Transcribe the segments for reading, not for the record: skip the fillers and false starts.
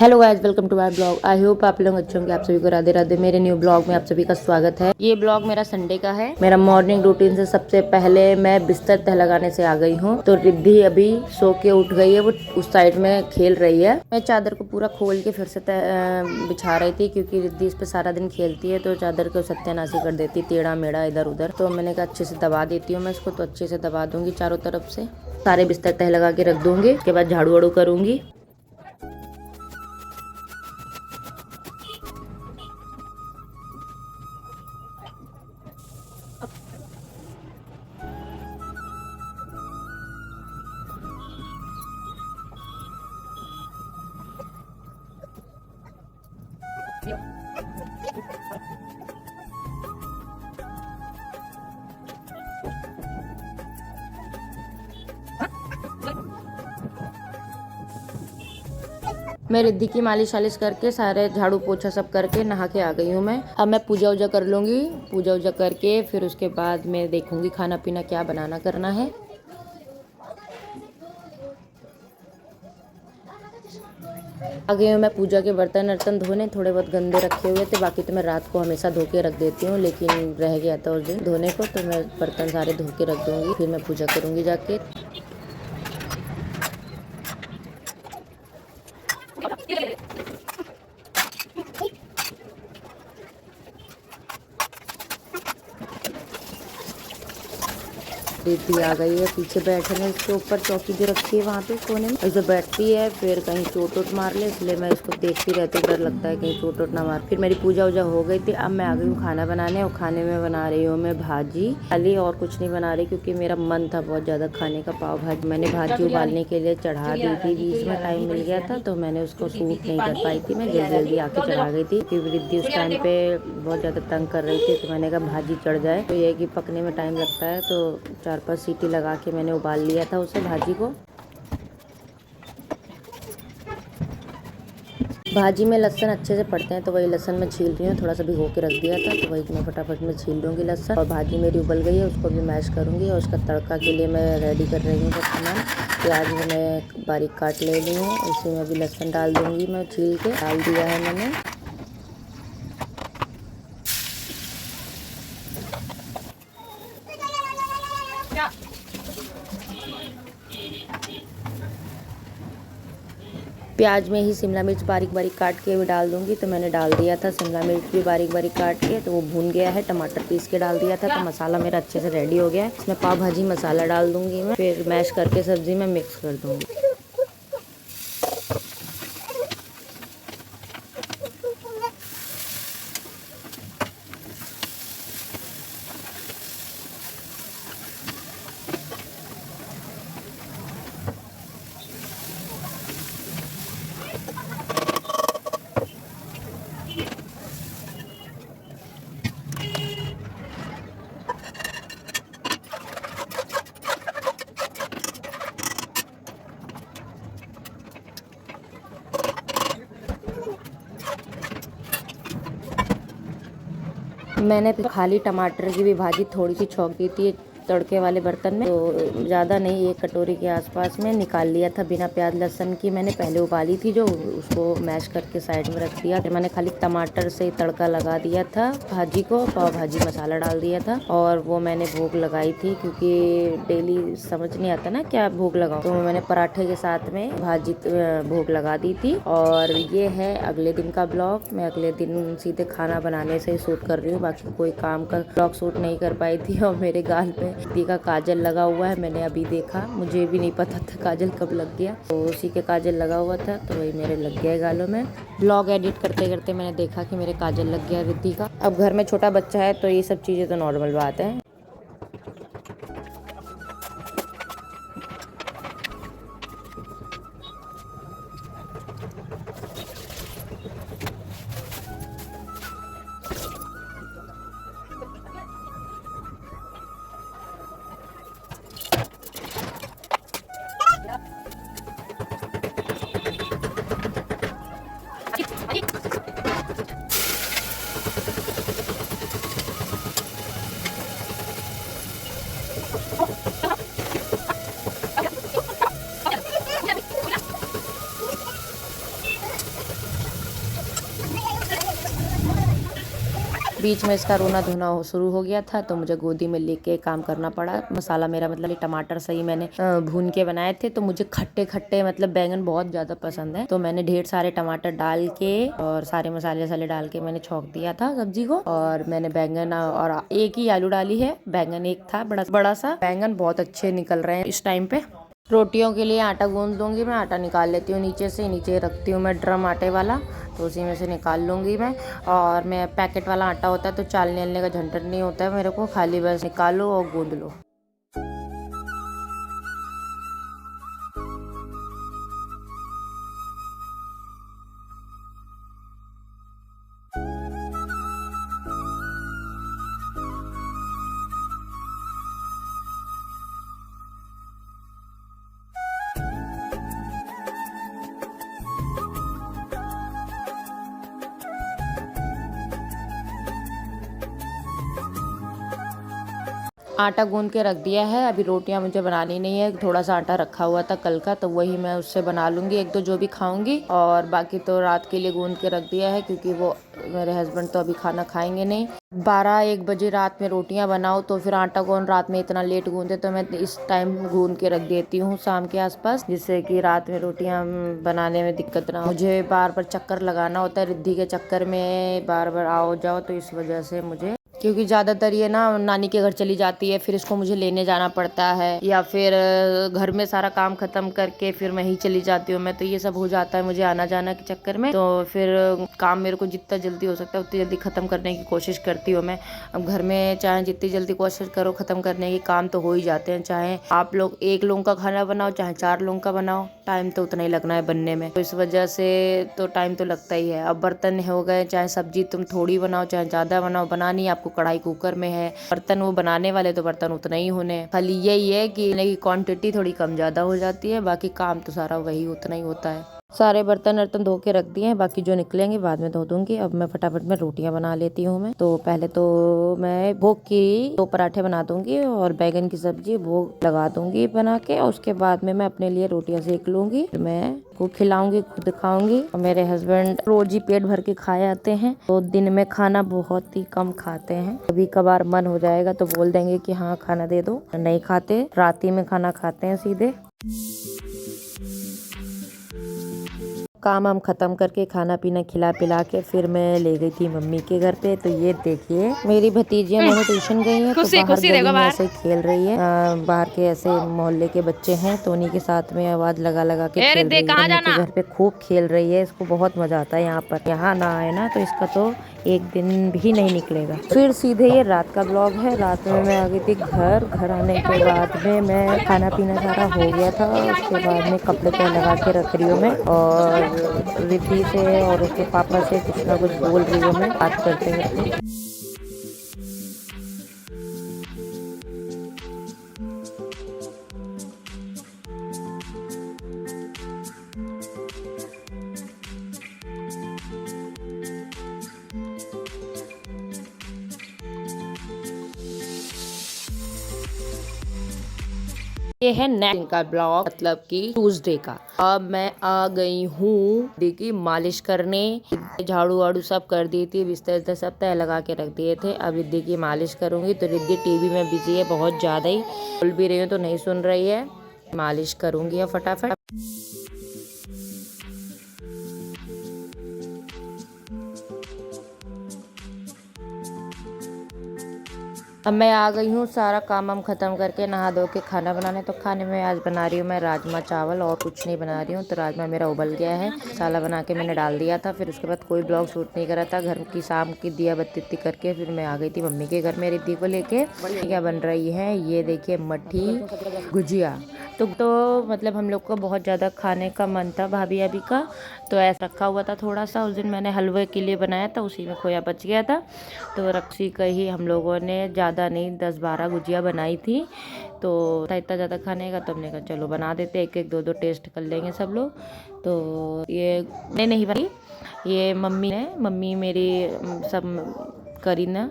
Hello guys, welcome to my blog. I hope आप लोग अच्छे होंगे। आप सभी को राधे राधे। मेरे न्यू ब्लॉग में आप सभी का स्वागत है। ये ब्लॉग मेरा संडे का है। मेरा मॉर्निंग रूटीन से सबसे पहले मैं बिस्तर तह लगाने से आ गई हूँ। तो रिद्धि अभी सो के उठ गई है, वो उस साइड में खेल रही है। मैं चादर को पूरा खोल के फिर से बिछा रही थी, क्योंकि रिद्धि इस पे सारा दिन खेलती है तो चादर को सत्यानाशी कर देती, टेढ़ा मेढ़ा इधर उधर। तो मैंने कहा अच्छे से दबा देती हूँ मैं इसको, तो अच्छे से दबा दूंगी चारों तरफ से। सारे बिस्तर तह लगा के रख दूंगी। उसके बाद झाड़ू वाड़ू करूंगी। मैं रिद्धि की मालिश वालिश करके सारे झाड़ू पोछा सब करके नहा के आ गई हूँ मैं। अब मैं पूजा वूजा कर लूँगी। पूजा वूजा करके फिर उसके बाद मैं देखूँगी खाना पीना क्या बनाना करना है। आ गई हूँ मैं पूजा के बर्तन वर्तन धोने। थोड़े बहुत गंदे रखे हुए थे, बाकी तो मैं रात को हमेशा धो के रख देती हूँ, लेकिन रह गया था उस दिन धोने को, तो मैं बर्तन सारे धो के रख दूँगी। फिर मैं पूजा करूँगी जाके। रिद्धि आ गई है पीछे बैठने, इसके ऊपर चौकी जो रखी है वहाँ पे कोने में ऐसे बैठती है। फिर कहीं चोट वोट मार ले, इसलिए मैं इसको देखती रहती हूँ, डर लगता है कहीं चोट वोट ना मार। फिर मेरी पूजा वूजा हो गई थी। अब मैं आ गई हूँ खाना बनाने, और खाने में बना रही हूँ मैं भाजी खाली, और कुछ नहीं बना रही, क्योंकि मेरा मन था बहुत ज्यादा खाने का पाव भाजी। मैंने भाजी उबालने के लिए चढ़ा दी थी, बीच में टाइम मिल गया था तो मैंने उसको सूट नहीं कर पाई थी। मैं जल्दी जल्दी आके चढ़ा गई थी, क्योंकि रिद्धि उस टाइम पे बहुत ज्यादा तंग कर रही थी। तो मैंने कहा भाजी चढ़ जाए तो ये कि पकने में टाइम लगता है, तो 4-5 सीटी लगा के मैंने उबाल लिया था उसे भाजी को। भाजी में लहसन अच्छे से पड़ते हैं, तो वही लहसन मैं छील रही हूँ। थोड़ा सा भिगो के रख दिया था, तो वही मैं फटाफट में छील लूँगी लहसन। और भाजी मेरी उबल गई है, उसको भी मैश करूँगी। और उसका तड़का के लिए मैं रेडी कर रही हूँ सब सामान। प्याज मैं बारीक काट ले रही हूँ, उसी में भी लहसन डाल दूँगी। मैं छील के डाल दिया है मैंने। प्याज में ही शिमला मिर्च बारीक बारीक काट के भी डाल दूंगी, तो मैंने डाल दिया था शिमला मिर्च भी बारीक बारीक काट के। तो वो भून गया है, टमाटर पीस के डाल दिया था, तो मसाला मेरा अच्छे से रेडी हो गया है। इसमें पाव भाजी मसाला डाल दूंगी मैं, फिर मैश करके सब्जी में मिक्स कर दूंगी। मैंने तो खाली टमाटर की भी भाजी थोड़ी सी छौंक दी थी तड़के वाले बर्तन में, तो ज़्यादा नहीं, 1 कटोरी के आसपास में निकाल लिया था बिना प्याज लहसुन की। मैंने पहले उबाली थी जो, उसको मैश करके साइड में रख दिया। फिर मैंने खाली टमाटर से तड़का लगा दिया था भाजी को, पाव भाजी मसाला डाल दिया था, और वो मैंने भोग लगाई थी, क्योंकि डेली समझ नहीं आता ना क्या भोग लगाऊं, तो मैंने पराठे के साथ में भाजी भोग लगा दी थी। और ये है अगले दिन का ब्लॉग। मैं अगले दिन सीधे खाना बनाने से ही शूट कर रही हूँ, बाकी कोई काम का ब्लॉग शूट नहीं कर पाई थी। और मेरे गाल पे रिद्धि का काजल लगा हुआ है, मैंने अभी देखा, मुझे भी नहीं पता था काजल कब लग गया, तो उसी के काजल लगा हुआ था, तो वही मेरे लग गया गालों में। ब्लॉग एडिट करते करते मैंने देखा कि मेरे काजल लग गया रिद्धि का। अब घर में छोटा बच्चा है तो ये सब चीज़ें तो नॉर्मल बात है। बीच में इसका रोना धोना शुरू हो गया था तो मुझे गोदी में लेके काम करना पड़ा। मसाला मेरा मतलब टमाटर सही मैंने भून के बनाए थे, तो मुझे खट्टे खट्टे मतलब बैंगन बहुत ज़्यादा पसंद है, तो मैंने ढेर सारे टमाटर डाल के और सारे मसाले वसाले डाल के मैंने छौंक दिया था सब्जी को। और मैंने बैंगन और एक ही आलू डाली है, बैंगन एक था बड़ा सा। बैंगन बहुत अच्छे निकल रहे हैं इस टाइम पे। रोटियों के लिए आटा गूंद लूँगी मैं। आटा निकाल लेती हूँ नीचे से, नीचे रखती हूँ मैं ड्रम आटे वाला, तो उसी में से निकाल लूँगी मैं। और मैं पैकेट वाला आटा होता है तो चालने का झंझट नहीं होता है मेरे को, खाली बस निकालो और गूंद लो। आटा गूंद के रख दिया है। अभी रोटियां मुझे बनानी नहीं है, थोड़ा सा आटा रखा हुआ था कल का, तो वही मैं उससे बना लूँगी एक दो जो भी खाऊंगी। और बाकी तो रात के लिए गूंद के रख दिया है, क्योंकि वो मेरे हस्बैंड तो अभी खाना खाएंगे नहीं। 12-1 बजे रात में रोटियां बनाओ तो फिर आटा कौन रात में इतना लेट गूंदे, तो मैं इस टाइम गूंद के रख देती हूँ शाम के आसपास, जिससे कि रात में रोटियां बनाने में दिक्कत ना हो। मुझे बार बार चक्कर लगाना होता है, रिद्धि के चक्कर में बार बार आओ जाओ, तो इस वजह से मुझे, क्योंकि ज़्यादातर ये ना नानी के घर चली जाती है, फिर इसको मुझे लेने जाना पड़ता है, या फिर घर में सारा काम खत्म करके फिर मैं ही चली जाती हूँ मैं, तो ये सब हो जाता है मुझे आना जाना के चक्कर में। तो फिर काम मेरे को जितना जल्दी हो सकता है उतनी जल्दी ख़त्म करने की कोशिश करती हूँ मैं। अब घर में चाहे जितनी जल्दी कोशिश करो ख़त्म करने की, काम तो हो ही जाते हैं, चाहे आप लोग 1 लोगों का खाना बनाओ चाहे 4 लोगों का बनाओ, टाइम तो उतना ही लगना है बनने में, तो इस वजह से तो टाइम तो लगता ही है। अब बर्तन हो गए, चाहे सब्जी तुम थोड़ी बनाओ चाहे ज़्यादा बनाओ, बनानी आपको कढ़ाई कुकर में है, बर्तन वो बनाने वाले तो बर्तन उतना ही होने, खाली यही है कि क्वांटिटी थोड़ी कम ज़्यादा हो जाती है, बाकी काम तो सारा वही उतना ही होता है। सारे बर्तन वर्तन धो के रख दिए हैं, बाकी जो निकलेंगे बाद में धो दूंगी। अब मैं फटाफट में रोटियां बना लेती हूँ मैं। तो पहले तो मैं भोग की 2 पराठे बना दूंगी और बैगन की सब्जी भोग लगा दूंगी बना के, और उसके बाद में मैं अपने लिए रोटियां सेक लूंगी, मैं को खिलाऊंगी, खुद खाऊंगी। और मेरे हस्बैंड रोज ही पेट भर के खाए आते हैं, तो दिन में खाना बहुत ही कम खाते हैं। कभी कभार मन हो जाएगा तो बोल देंगे कि हाँ खाना दे दो, नहीं खाते, रात ही में खाना खाते हैं सीधे। काम हम खत्म करके खाना पीना खिला पिला के फिर मैं ले गई थी मम्मी के घर पे। तो ये देखिए मेरी भतीजियां दोनों ट्यूशन गई हैं, तो बाहर गली में ऐसे खेल रही है। बाहर के ऐसे मोहल्ले के बच्चे हैं, तो उन्हीं के साथ में आवाज लगा लगा के खेल रही है। मम्मी के घर पे खूब खेल रही है, इसको बहुत मजा आता है यहाँ पर। यहाँ ना आए ना तो इसका तो एक दिन भी नहीं निकलेगा। फिर सीधे ये रात का ब्लॉग है। रात में मैं आ गई थी घर आने के बाद में मैं खाना पीना सारा हो गया था, उसके बाद में कपड़े पे लगा के रख रही हूँ मैं, और रिद्धि से और उसके पापा से कुछ ना कुछ बोल रही हूँ मैं, बात करते हैं। ये है नेक्स्ट का ब्लॉग, मतलब कि ट्यूसडे का। अब मैं आ गई हूँ देखी मालिश करने, झाड़ू वाड़ू सब कर दी थी, बिस्तर सब तय लगा के रख दिए थे। अब रिद्धि की मालिश करूंगी। तो रिद्धि टीवी में बिजी है बहुत ज्यादा ही, बोल भी रही हूँ तो नहीं सुन रही है। मालिश करूंगी अब फटाफट। अब मैं आ गई हूँ, सारा काम हम खत्म करके नहा धो के खाना बनाने। तो खाने में आज बना रही हूँ मैं राजमा चावल, और कुछ नहीं बना रही हूँ। तो राजमा मेरा उबल गया है, मसाला बना के मैंने डाल दिया था। फिर उसके बाद कोई ब्लॉग शूट नहीं करा था। घर की शाम की दिया बत्ती करके फिर मैं आ गई थी मम्मी के घर में रिद्धि को लेके। क्या बन रही है ये देखिए, मट्ठी गुजिया। तो मतलब हम लोग को बहुत ज़्यादा खाने का मन था भाभी अभी का, तो ऐसा रखा हुआ था थोड़ा सा। उस दिन मैंने हलवे के लिए बनाया था, उसी में खोया बच गया था, तो रक्षी का ही हम लोगों ने ज़्यादा नहीं 10-12 गुजिया बनाई थी। तो इतना ज़्यादा खाने का, तो हमने कहा चलो बना देते, एक एक दो दो टेस्ट कर लेंगे सब लोग। तो ये मैं नहीं बनी, ये मम्मी मेरी सब करी ना,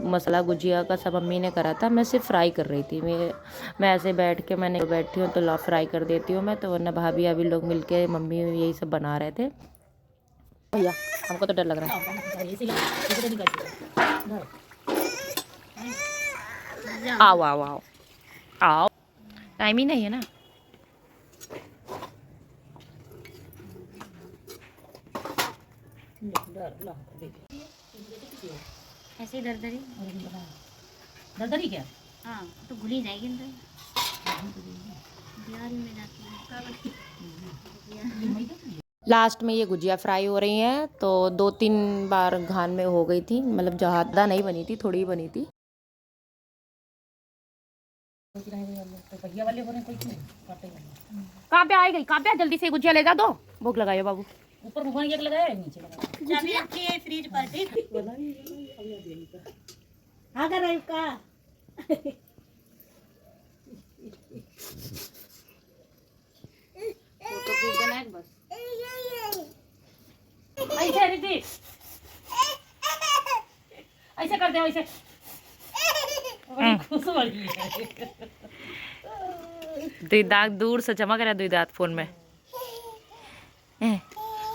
मसाला गुजिया का सब मम्मी ने करा था, मैं सिर्फ फ्राई कर रही थी। मैं ऐसे बैठ के मैंने बैठी हूँ तो फ्राई कर देती हूँ मैं, तो वरना भाभी अभी लोग मिलके मम्मी यही सब बना रहे थे। भैया हमको तो डर लग रहा है। आओ आओ आओ आओ, टाइम ही नहीं है ना। ऐसे दरदरी दरदरी क्या? हाँ तो भूल ही जाएगी अंदर बिहार में जाती है। लास्ट में ये गुजिया फ्राई हो रही हैं, तो 2-3 बार घान में हो गई थी, मतलब ज़्यादा नहीं बनी थी, थोड़ी ही बनी थी। कहाँ पे आई गई, कहाँ पे? जल्दी से गुजिया ले जा दो, भूख लगाइए बाबू। ऊपर भगवान एक लगाया है, नीचे लगाया चाबी रखी है फ्रिज पर ठीक। अगर है का फोटो खींच देना है बस। ऐसे रिद्धि ऐसे कर दे, ऐसे बड़ी खुश हो रही है। दुई दांत दूर से चमक रहा है, दुई दांत फोन में।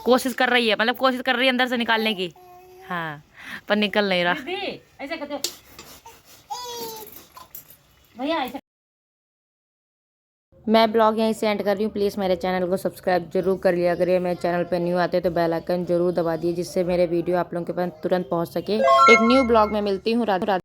कोशिश कर रही है, मतलब कोशिश कर रही है अंदर से निकालने की। हाँ पर निकल नहीं रहा। रिद्धि ऐसे कर दो भैया, ऐसे। मैं ब्लॉग यहीं से एंड कर रही हूँ। प्लीज़ मेरे चैनल को सब्सक्राइब जरूर कर लिया करिए। मेरे चैनल पे न्यू आते तो बेल आइकन जरूर दबा दिए, जिससे मेरे वीडियो आप लोगों के पास तुरंत पहुँच सके। एक न्यू ब्लॉग में मिलती हूँ। राधे राधे।